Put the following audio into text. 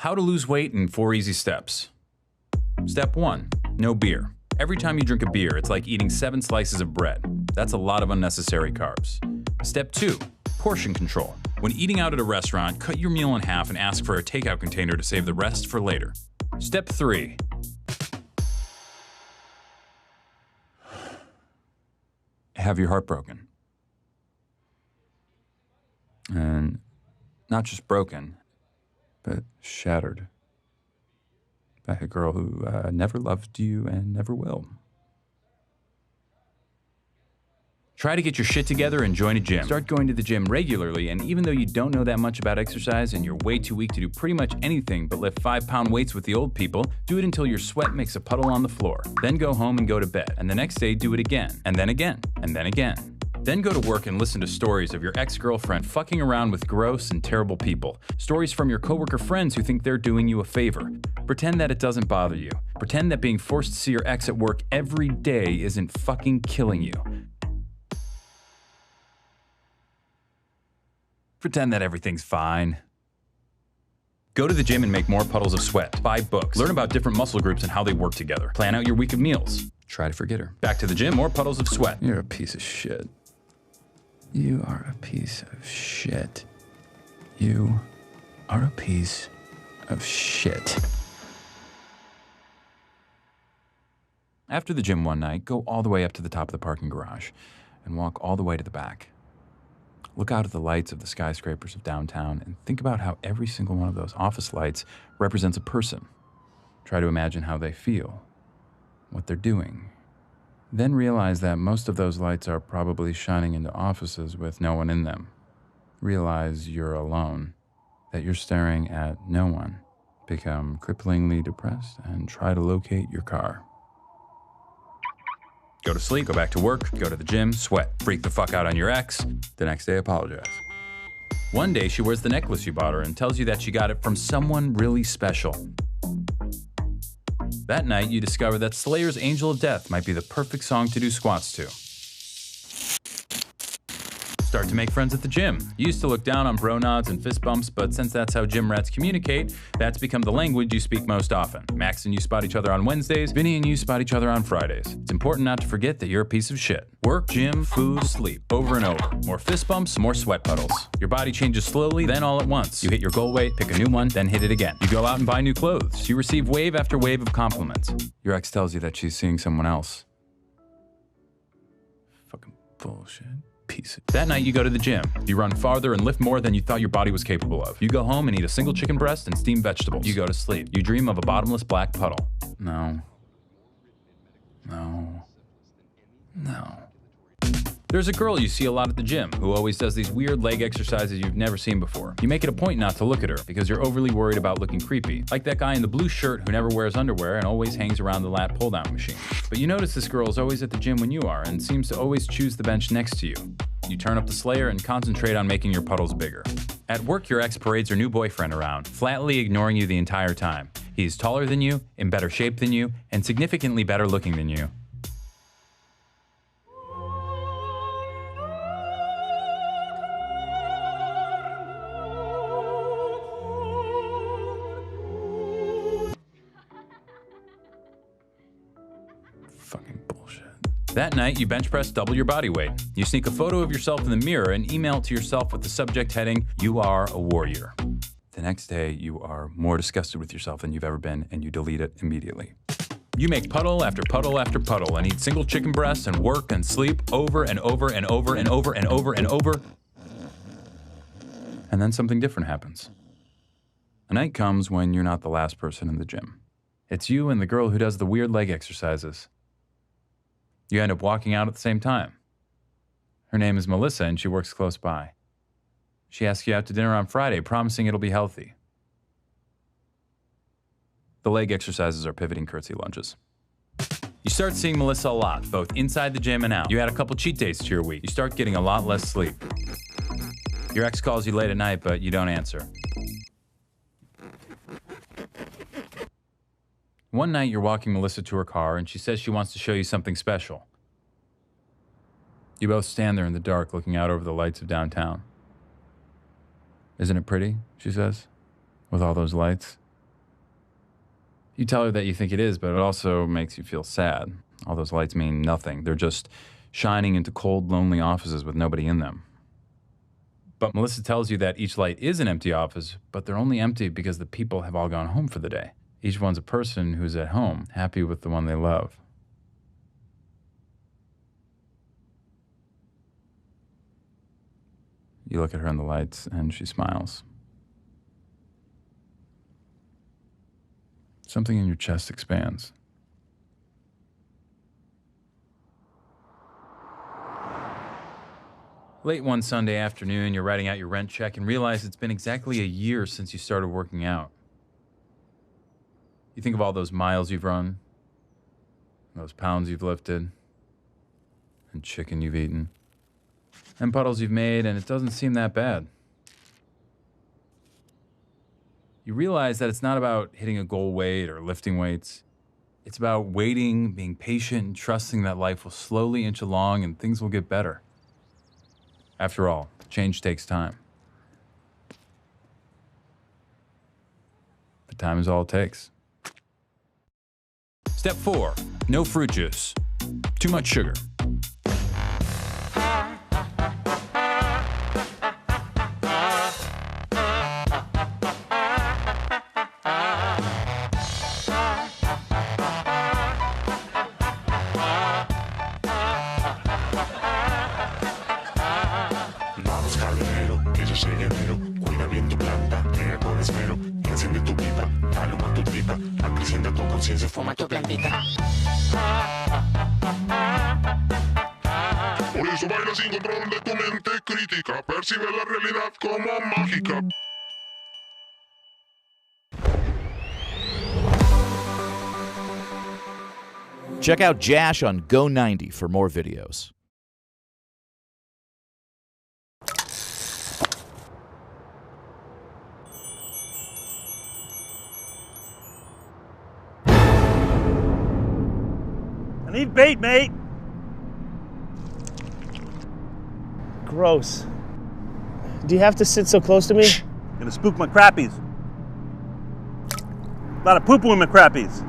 How to lose weight in 4 easy steps. Step 1, no beer. Every time you drink a beer, it's like eating 7 slices of bread. That's a lot of unnecessary carbs. Step 2, portion control. When eating out at a restaurant, cut your meal in half and ask for a takeout container to save the rest for later. Step 3, have your heart broken. And not just broken, but shattered by a girl who never loved you and never will. Try to get your shit together and join a gym. Start going to the gym regularly, and even though you don't know that much about exercise and you're way too weak to do pretty much anything but lift 5-pound weights with the old people, do it until your sweat makes a puddle on the floor. Then go home and go to bed, and the next day do it again, and then again, and then again. Then go to work and listen to stories of your ex-girlfriend fucking around with gross and terrible people. Stories from your coworker friends who think they're doing you a favor. Pretend that it doesn't bother you. Pretend that being forced to see your ex at work every day isn't fucking killing you. Pretend that everything's fine. Go to the gym and make more puddles of sweat. Buy books. Learn about different muscle groups and how they work together. Plan out your week of meals. Try to forget her. Back to the gym, more puddles of sweat. You're a piece of shit. You are a piece of shit. You are a piece of shit. After the gym one night, go all the way up to the top of the parking garage and walk all the way to the back. Look out at the lights of the skyscrapers of downtown and think about how every single one of those office lights represents a person. Try to imagine how they feel, what they're doing. Then realize that most of those lights are probably shining into offices with no one in them. Realize you're alone, that you're staring at no one. Become cripplingly depressed and try to locate your car. Go to sleep, go back to work, go to the gym, sweat, freak the fuck out on your ex. The next day, apologize. One day, she wears the necklace you bought her and tells you that she got it from someone really special. That night, you discover that Slayer's Angel of Death might be the perfect song to do squats to. Start to make friends at the gym. You used to look down on bro nods and fist bumps, but since that's how gym rats communicate, that's become the language you speak most often. Max and you spot each other on Wednesdays, Vinny and you spot each other on Fridays. It's important not to forget that you're a piece of shit. Work, gym, food, sleep, over and over. More fist bumps, more sweat puddles. Your body changes slowly, then all at once. You hit your goal weight, pick a new one, then hit it again. You go out and buy new clothes. You receive wave after wave of compliments. Your ex tells you that she's seeing someone else. Fucking bullshit. That night you go to the gym. You run farther and lift more than you thought your body was capable of. You go home and eat a single chicken breast and steamed vegetables. You go to sleep. You dream of a bottomless black puddle. No. No. No. There's a girl you see a lot at the gym who always does these weird leg exercises you've never seen before. You make it a point not to look at her because you're overly worried about looking creepy. Like that guy in the blue shirt who never wears underwear and always hangs around the lat pull-down machine. But you notice this girl is always at the gym when you are and seems to always choose the bench next to you. You turn up the Slayer and concentrate on making your puddles bigger. At work, your ex parades her new boyfriend around, flatly ignoring you the entire time. He's taller than you, in better shape than you, and significantly better looking than you. Fucking bullshit. That night, you bench press double your body weight. You sneak a photo of yourself in the mirror and email it to yourself with the subject heading, "You are a warrior." The next day, you are more disgusted with yourself than you've ever been, and you delete it immediately. You make puddle after puddle after puddle and eat single chicken breasts and work and sleep over and over and over and over and over and over. And then something different happens. A night comes when you're not the last person in the gym. It's you and the girl who does the weird leg exercises. You end up walking out at the same time. Her name is Melissa and she works close by. She asks you out to dinner on Friday, promising it'll be healthy. The leg exercises are pivoting curtsy lunges. You start seeing Melissa a lot, both inside the gym and out. You add a couple cheat days to your week. You start getting a lot less sleep. Your ex calls you late at night, but you don't answer. One night, you're walking Melissa to her car, and she says she wants to show you something special. You both stand there in the dark, looking out over the lights of downtown. "Isn't it pretty?" she says, "with all those lights?" You tell her that you think it is, but it also makes you feel sad. All those lights mean nothing. They're just shining into cold, lonely offices with nobody in them. But Melissa tells you that each light is an empty office, but they're only empty because the people have all gone home for the day. Each one's a person who's at home, happy with the one they love. You look at her in the lights, and she smiles. Something in your chest expands. Late one Sunday afternoon, you're writing out your rent check and realize it's been exactly a year since you started working out. You think of all those miles you've run, those pounds you've lifted, and chicken you've eaten, and puddles you've made, and it doesn't seem that bad. You realize that it's not about hitting a goal weight or lifting weights. It's about waiting, being patient, and trusting that life will slowly inch along and things will get better. After all, change takes time. But time is all it takes. Step 4, no fruit juice. Too much sugar. Cuida bien tu planta, crea con esmero, enciende tu pipa, aluma tu tripa, acrecienta tu conciencia, fuma tu plantita. Por eso baila sin control de tu mente crítica, percibe la realidad como mágica. Check out Jash on Go90 for more videos. I need bait, mate. Gross. Do you have to sit so close to me? Gonna spook my crappies. A lot of poo-poo in my crappies.